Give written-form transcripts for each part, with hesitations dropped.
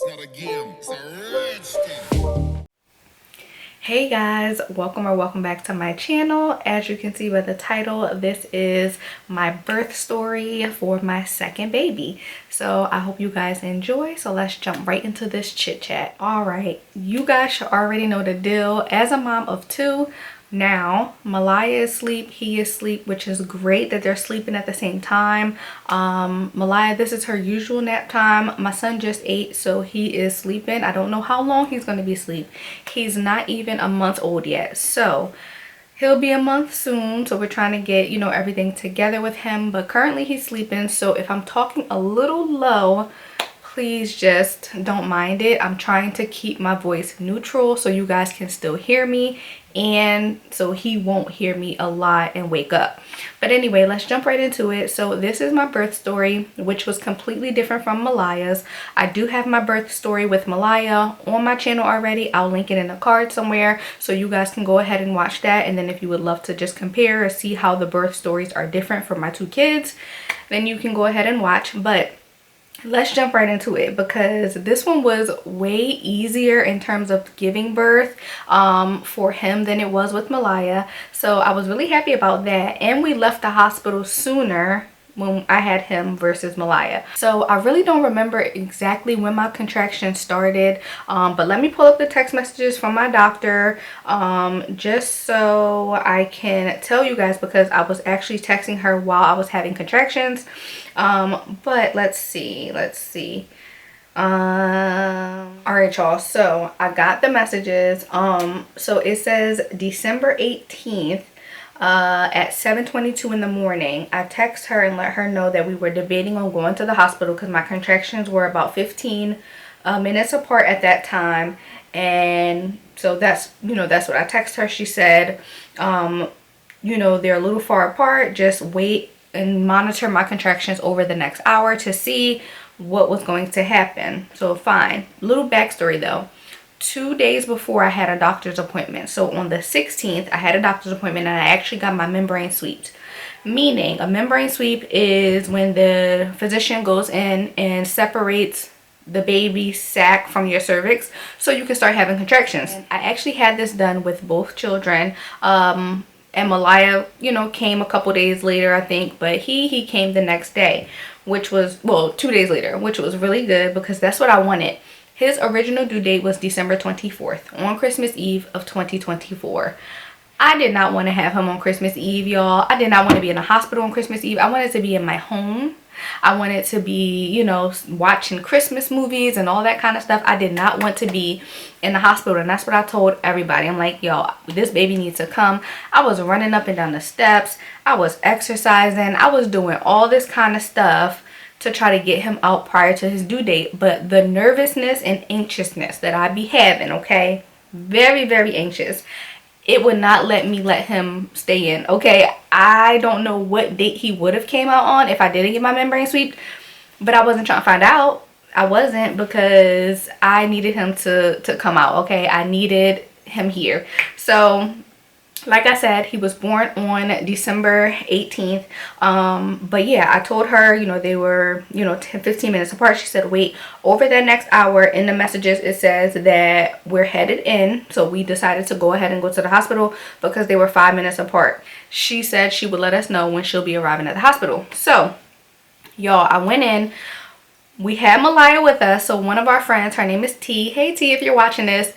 not a game, it's a rich thing. Hey guys, welcome back to my channel. As you can see by the title, this is my birth story for my second baby. So I hope you guys enjoy. So let's jump right into this chit chat. All right, you guys should already know the deal. As a mom of two, now Malaya is asleep, he is asleep, which is great that they're sleeping at the same time. Malaya, this is her usual nap time. My son just ate, so he is sleeping. I don't know how long he's going to be asleep. He's not even a month old yet, so he'll be a month soon. So we're trying to get, you know, everything together with him, but currently he's sleeping. So if I'm talking a little low, please just don't mind it. I'm trying to keep my voice neutral so you guys can still hear me and so he won't hear me a lot and wake up. But anyway, let's jump right into it. So this is my birth story, which was completely different from Malaya's. I do have my birth story with Malaya on my channel already. I'll link it in the card somewhere so you guys can go ahead and watch that. And then if you would love to just compare or see how the birth stories are different for my two kids, then you can go ahead and watch. But let's jump right into it because this one was way easier in terms of giving birth for him than it was with Malaya. So I was really happy about that, and we left the hospital sooner when I had him versus Malaya. So I really don't remember exactly when my contractions started, but let me pull up the text messages from my doctor just so I can tell you guys, because I was actually texting her while I was having contractions. But let's see. All right, y'all, so I got the messages. So it says December 18th at 7:22 in the morning. I text her and let her know that we were debating on going to the hospital because my contractions were about 15 minutes apart at that time. And so that's, you know, that's what I text her. She said, you know, they're a little far apart, just wait and monitor my contractions over the next hour to see what was going to happen. So fine. Little backstory though. 2 days before I had a doctor's appointment. So on the 16th, I had a doctor's appointment and I actually got my membrane sweeped. Meaning a membrane sweep is when the physician goes in and separates the baby sac from your cervix so you can start having contractions. And I actually had this done with both children. And Malaya, you know, came a couple days later, I think, but he came the next day, which was, well, 2 days later, which was really good because that's what I wanted. His original due date was December 24th, on Christmas Eve of 2024. I did not want to have him on Christmas Eve, y'all. I did not want to be in the hospital on Christmas Eve. I wanted to be in my home. I wanted to be, you know, watching Christmas movies and all that kind of stuff. I did not want to be in the hospital, and that's what I told everybody. I'm like, yo, this baby needs to come. I was running up and down the steps. I was exercising. I was doing all this kind of stuff to try to get him out prior to his due date. But the nervousness and anxiousness that I be having, okay, very, very anxious, it would not let him stay in. Okay, I don't know what date he would have came out on if I didn't get my membrane sweep, but I wasn't trying to find out. I wasn't, because I needed him to come out. Okay, I needed him here. So like I said, he was born on December 18th. But yeah, I told her, you know, they were, you know, 15 minutes apart. She said, wait, over that next hour. In the messages, it says that we're headed in. So we decided to go ahead and go to the hospital because they were 5 minutes apart. She said she would let us know when she'll be arriving at the hospital. So y'all, I went in. We had Malaya with us, so one of our friends, her name is T. Hey T, if you're watching this,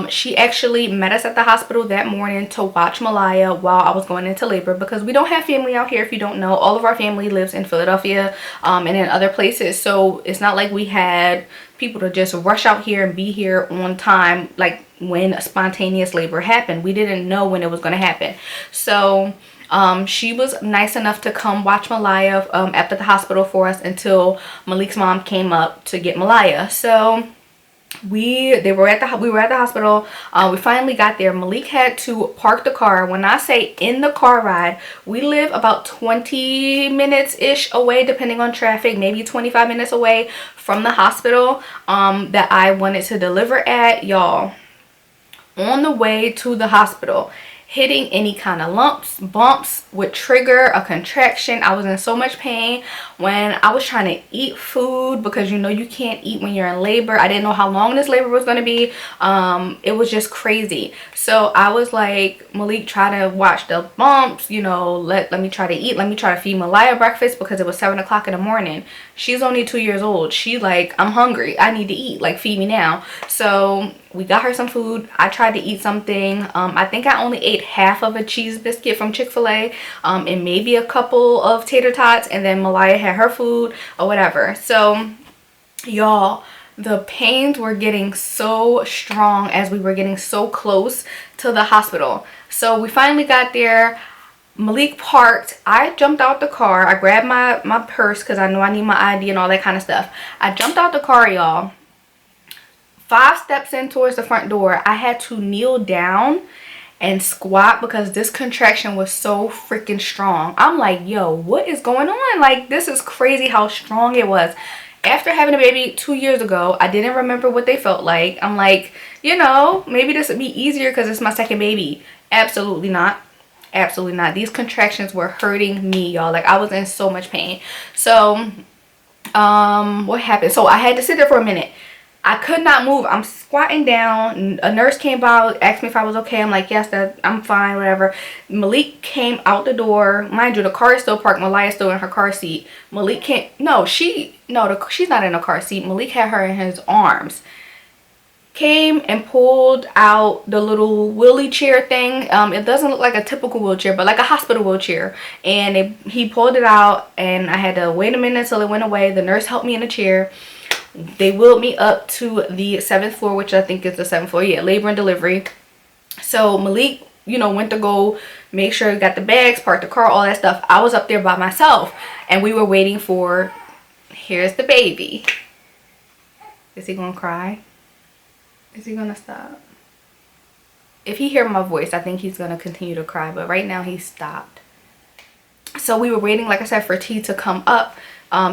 she actually met us at the hospital that morning to watch Malaya while I was going into labor, because we don't have family out here. If you don't know, all of our family lives in Philadelphia and in other places, so it's not like we had people to just rush out here and be here on time like when spontaneous labor happened. We didn't know when it was going to happen. So she was nice enough to come watch Malaya at the hospital for us until Malik's mom came up to get Malaya. So we were at the hospital. We finally got there. Malik had to park the car. When I say in the car ride, we live about 20 minutes ish away, depending on traffic, maybe 25 minutes away from the hospital that I wanted to deliver at. Y'all, on the way to the hospital, Hitting any kind of lumps, bumps would trigger a contraction. I was in so much pain when I was trying to eat food, because you know you can't eat when you're in labor. I didn't know how long this labor was going to be. It was just crazy. So I was like, Malik, try to watch the bumps, you know, let me try to eat. Let me try to feed Malaya breakfast, because it was 7 o'clock in the morning. She's only 2 years old. She like, I'm hungry, I need to eat, like feed me now. So we got her some food. I tried to eat something. I think I only ate half of a cheese biscuit from Chick-fil-A, and maybe a couple of tater tots, and then Malaya had her food or whatever. So y'all, the pains were getting so strong as we were getting so close to the hospital. So we finally got there. Malik parked. I jumped out the car. I grabbed my purse, because I know I need my ID and all that kind of stuff. I jumped out the car, y'all. 5 steps in towards the front door, I had to kneel down and squat because this contraction was so freaking strong. I'm like, yo, what is going on? Like, this is crazy how strong it was. After having a baby 2 years ago, I didn't remember what they felt like. I'm like, you know, maybe this would be easier because it's my second baby. Absolutely not. Absolutely not. These contractions were hurting me, y'all. Like, I was in so much pain. So what happened? So I had to sit there for a minute. I could not move. I'm squatting down. A nurse came by, asked me if I was okay. I'm like, yes, I'm fine, whatever. Malik came out the door. Mind you, the car is still parked. Malaya's still in her car seat. Malik can't, she's not in a car seat. Malik had her in his arms. Came and pulled out the little wheelie chair thing. It doesn't look like a typical wheelchair, but like a hospital wheelchair. And he pulled it out, and I had to wait a minute until it went away. The nurse helped me in a chair. They wheeled me up to the 7th floor, which I think is the 7th floor. Yeah, labor and delivery. So Malik, went to go make sure he got the bags, parked the car, all that stuff. I was up there by myself, and we were waiting for, here's the baby. Is he gonna cry? Is he gonna stop? If he hear my voice, I think he's gonna continue to cry, but right now he stopped. So we were waiting, like I said, for T to come up.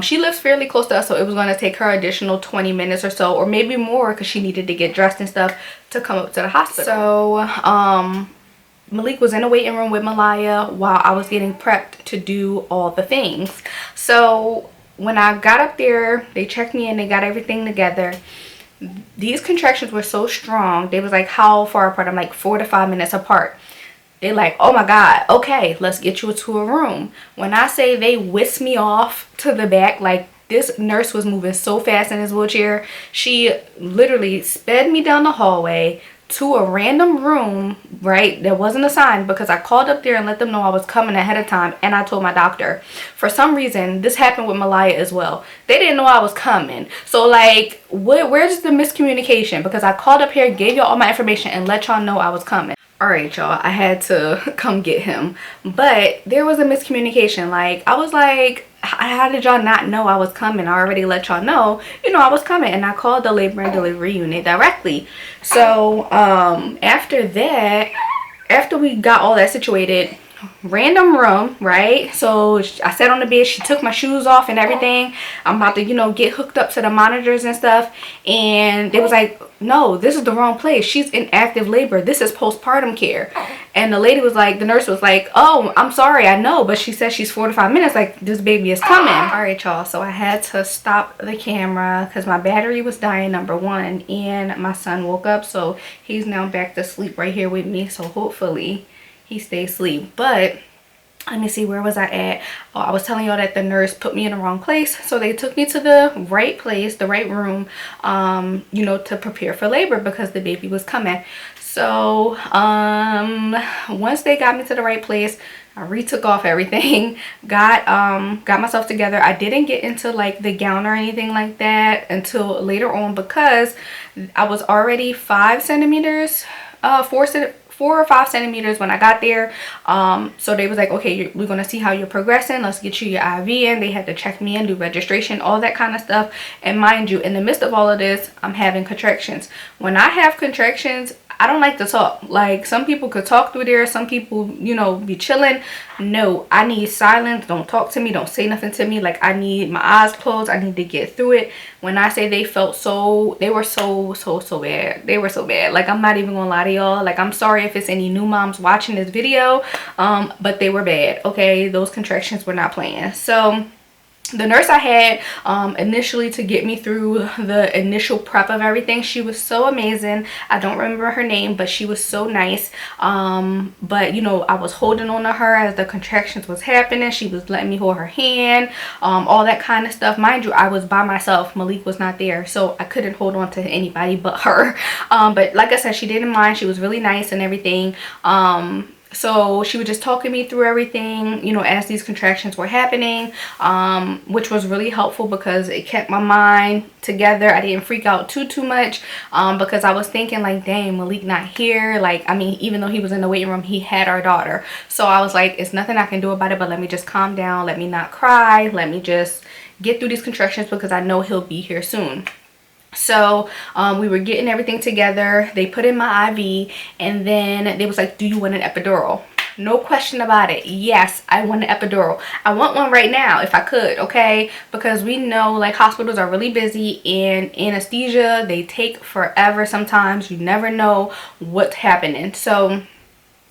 She lives fairly close to us, so it was going to take her additional 20 minutes or so, or maybe more, because she needed to get dressed and stuff to come up to the hospital. So Malik was in a waiting room with Malaya while I was getting prepped to do all the things. So when I got up there, they checked me in, they got everything together. These contractions were so strong. They was like, how far apart? I'm like 4 to 5 minutes apart. They're like, oh my God, okay, let's get you to a room. When I say they whisked me off to the back, like this nurse was moving so fast in his wheelchair. She literally sped me down the hallway to a random room, right? There wasn't assigned, because I called up there and let them know I was coming ahead of time, and I told my doctor. For some reason, this happened with Malaya as well. They didn't know I was coming. So like, where's the miscommunication? Because I called up here, gave y'all all my information, and let y'all know I was coming. All right, y'all, I had to come get him, but there was a miscommunication. Like, I was like, how did y'all not know I was coming? I already let y'all know, I was coming, and I called the labor and delivery unit directly. So after that, after we got all that situated, random room, right? So I sat on the bed, she took my shoes off and everything. I'm about to get hooked up to the monitors and stuff, and it was like, no, this is the wrong place. She's in active labor. This is postpartum care. And the lady was like, the nurse was like, oh, I'm sorry, I know, but she said she's 4 to 5 minutes, like this baby is coming. All right, y'all, so I had to stop the camera because my battery was dying, number one, and my son woke up, so he's now back to sleep right here with me. So hopefully he stays asleep. But let me see, where was I at? Oh, I was telling y'all that the nurse put me in the wrong place, so they took me to the right place, the right room, to prepare for labor because the baby was coming. So once they got me to the right place, I retook off everything, got myself together. I didn't get into like the gown or anything like that until later on, because I was already 5 centimeters, 4 or 5 centimeters when I got there. So they was like, okay, we're gonna see how you're progressing, let's get you your IV in. They had to check me in, do registration, all that kind of stuff. And mind you, in the midst of all of this, I'm having contractions. When I have contractions, I don't like to talk. Like, some people could talk through there, some people, you know, be chilling. No, I need silence. Don't talk to me, don't say nothing to me. Like, I need my eyes closed. I need to get through it. When I say they felt so, they were so bad. They were so bad. Like, I'm not even gonna lie to y'all. Like, I'm sorry if it's any new moms watching this video, but they were bad. Okay, those contractions were not playing. So the nurse I had initially to get me through the initial prep of everything, she was so amazing. I don't remember her name, but she was so nice. But you know, I was holding on to her as the contractions was happening. She was letting me hold her hand, all that kind of stuff. Mind you, I was by myself. Malik was not there, so I couldn't hold on to anybody but her. But like I said, she didn't mind. She was really nice and everything. So she was just talking me through everything, you know, as these contractions were happening, which was really helpful because it kept my mind together. I didn't freak out too much, because I was thinking like, dang, Malik not here. Like, I mean, even though he was in the waiting room, he had our daughter. So I was like, it's nothing I can do about it, but let me just calm down. Let me not cry. Let me just get through these contractions because I know he'll be here soon. So we were getting everything together. They put in my IV, and then they was like, do you want an epidural? No question about it. Yes, I want an epidural. I want one right now if I could, okay? Because we know like hospitals are really busy, and anesthesia, they take forever sometimes. You never know what's happening. So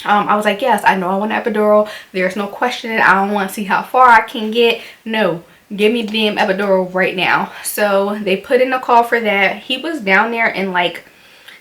I was like, yes, I know I want an epidural. There's no question. I don't want to see how far I can get. No, give me the damn epidural right now. So they put in a call for that. He was down there in like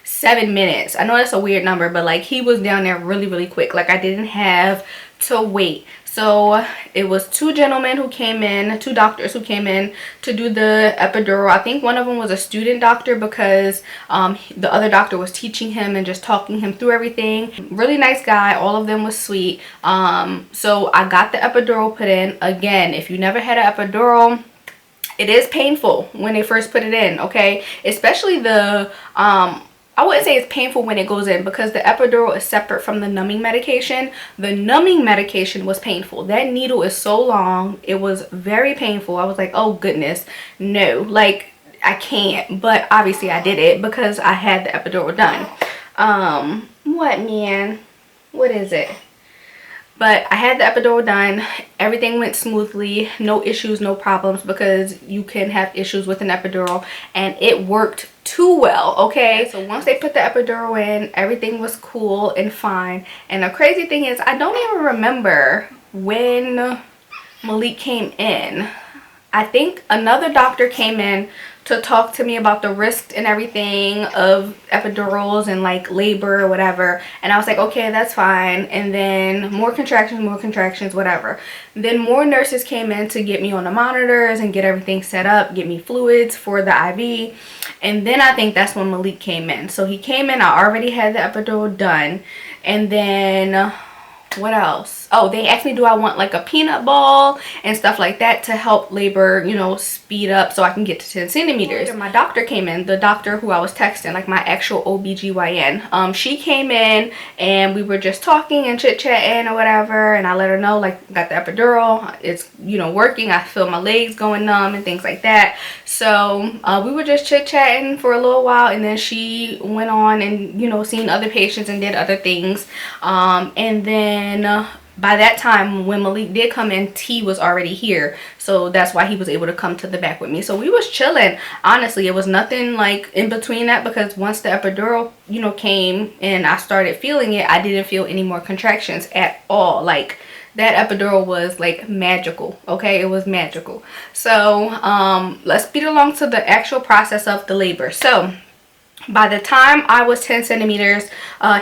7 minutes. I know that's a weird number, but like he was down there really quick. Like, I didn't have to wait. So it was two gentlemen who came in, two doctors who came in to do the epidural. I think one of them was a student doctor because the other doctor was teaching him and just talking him through everything. Really nice guy. All of them was sweet. So I got the epidural put in. Again, if you never had an epidural, it is painful when they first put it in, okay? Especially the I wouldn't say it's painful when it goes in because the epidural is separate from the numbing medication. The numbing medication was painful. That needle is so long. It was very painful. I was like, oh goodness, no, like I can't. But obviously I did it because I had the epidural done. What, man? What is it? But I had the epidural done. Everything went smoothly. No issues, no problems, because you can have issues with an epidural, and it worked too well, okay? So once they put the epidural in, everything was cool and fine. And the crazy thing is, I don't even remember when Malik came in. I think another doctor came in to talk to me about the risks and everything of epidurals and like labor or whatever, and I was like, okay, that's fine. And then more contractions, whatever. Then more nurses came in to get me on the monitors and get everything set up, get me fluids for the IV. And then I think that's when Malik came in. So he came in, I already had the epidural done. And then what else? Oh, they asked me, do I want like a peanut ball and stuff like that to help labor, you know, speed up so I can get to 10 centimeters. My doctor came in, the doctor who I was texting, like my actual OBGYN. She came in and we were just talking and chit-chatting or whatever, and I let her know like got the epidural, it's, you know, working. I feel my legs going numb and things like that. So we were just chit-chatting for a little while, and then she went on and, you know, seen other patients and did other things. And then by that time when Malik did come in, T was already here, so that's why he was able to come to the back with me. So we was chilling. Honestly, it was nothing like in between that, because once the epidural, you know, came and I started feeling it, I didn't feel any more contractions at all. Like, that epidural was like magical, okay? It was magical. So let's speed along to the actual process of the labor. So by the time I was 10 centimeters,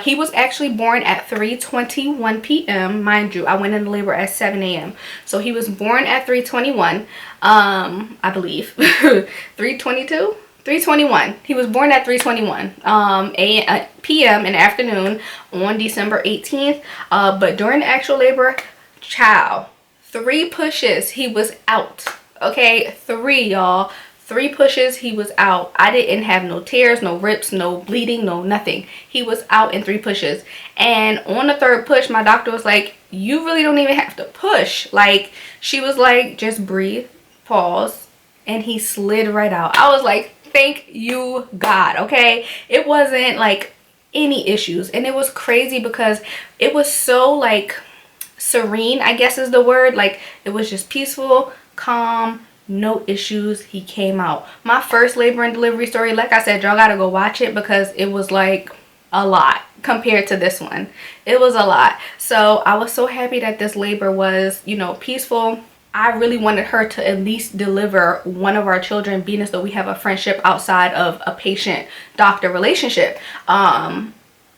he was actually born at 3:21 p.m. Mind you, I went into labor at 7 a.m. So he was born at 3:21, I believe. 3:22? 3:21. He was born at 3:21 p.m. in the afternoon on December 18th. But during the actual labor, child, 3 pushes, he was out. Okay, 3, y'all. 3 pushes, he was out. I didn't have no tears, no rips, no bleeding, no nothing. He was out in 3 pushes. And on the 3rd push, my doctor was like, you really don't even have to push. Like, she was like, just breathe, pause, and he slid right out. I was like, thank you, God, okay? It wasn't like any issues. And it was crazy because it was so like serene, I guess is the word. Like it was just peaceful, calm, no issues. He came out. My first labor and delivery story, like I said, y'all gotta go watch it because it was like a lot compared to this one. It was a lot. So I was so happy that this labor was, you know, peaceful. I really wanted her to at least deliver one of our children, being as though we have a friendship outside of a patient doctor relationship.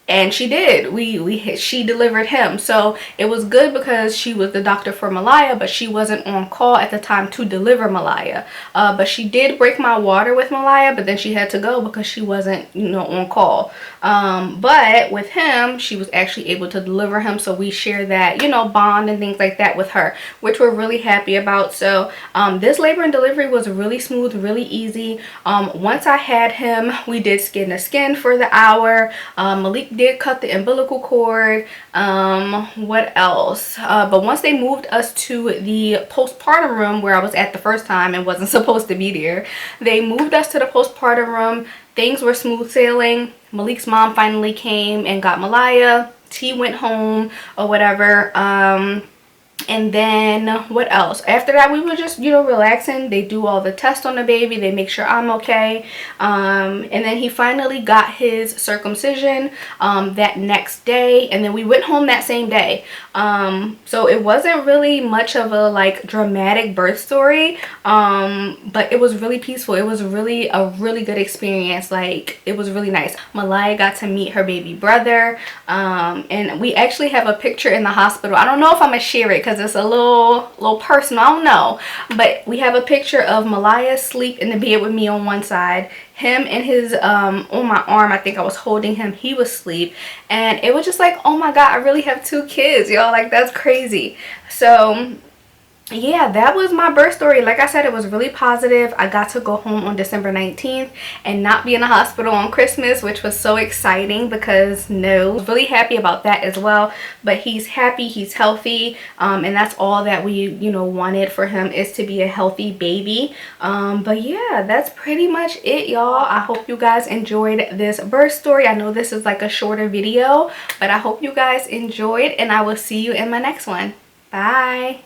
And she did. She delivered him. So it was good because she was the doctor for Malaya, but she wasn't on call at the time to deliver Malaya. But she did break my water with Malaya, but then she had to go because she wasn't, you know, on call. But with him, she was actually able to deliver him. So we share that, you know, bond and things like that with her, which we're really happy about. So this labor and delivery was really smooth, really easy. Once I had him, we did skin to skin for the hour. Malik did cut the umbilical cord. What else? But once they moved us to the postpartum room where I was at the first time and wasn't supposed to be there, they moved us to the postpartum room. Things were smooth sailing. Malik's mom finally came and got Malaya. T went home or whatever. And then what else? After that, we were just, you know, relaxing. They do all the tests on the baby. They make sure I'm okay. And then he finally got his circumcision that next day. And then we went home that same day. So it wasn't really much of a like dramatic birth story. But it was really peaceful. It was really a really good experience. Like it was really nice. Malaya got to meet her baby brother. And we actually have a picture in the hospital. I don't know if I'm gonna share it because it's a little personal. I don't know, but we have a picture of Malaya asleep in the bed with me on one side, him and his on my arm. I think I was holding him. He was asleep, and it was just like, oh my god, I really have 2 kids, y'all. Like that's crazy. So yeah, that was my birth story. Like I said, it was really positive. I got to go home on December 19th and not be in the hospital on Christmas, which was so exciting because no, I was really happy about that as well. But he's happy, he's healthy, and that's all that we, you know, wanted for him, is to be a healthy baby. But yeah, that's pretty much it, y'all. I hope you guys enjoyed this birth story. I know this is like a shorter video, but I hope you guys enjoyed, and I will see you in my next one. Bye.